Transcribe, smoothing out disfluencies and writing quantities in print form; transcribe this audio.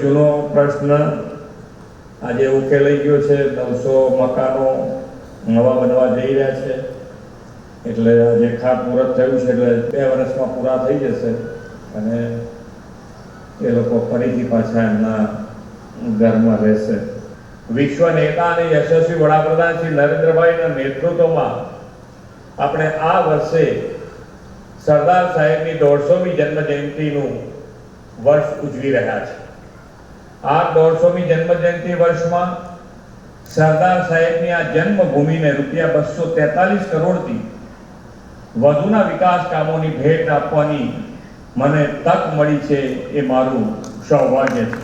જૂનો પ્રશ્ન આજે ઉકેલાઈ ગયો છે। 900 મકાનો નવા બનવા જઈ રહ્યા છે, એટલે આજે ખાતમુહૂર્ત થયું છે, એટલે 2 વર્ષમાં પૂરા થઈ જશે અને એ લોકો ફરીથી પાછા એમના ઘરમાં રહેશે। વિશ્વ નેતા અને યશસ્વી વડાપ્રધાન શ્રી નરેન્દ્રભાઈના નેતૃત્વમાં આપણે આ વર્ષે સરદાર સાહેબની 150મી જન્મ જયંતિનું વર્ષ ઉજવી રહ્યા છે। આ 150મી જન્મ જયંતિ વર્ષમાં સરદાર સાહેબની આ જન્મભૂમિને રૂપિયા 243 કરોડથી વધુના વિકાસ કામોની ભેટ આપવાની મને તક મળી છે, એ મારું સૌભાગ્ય છે।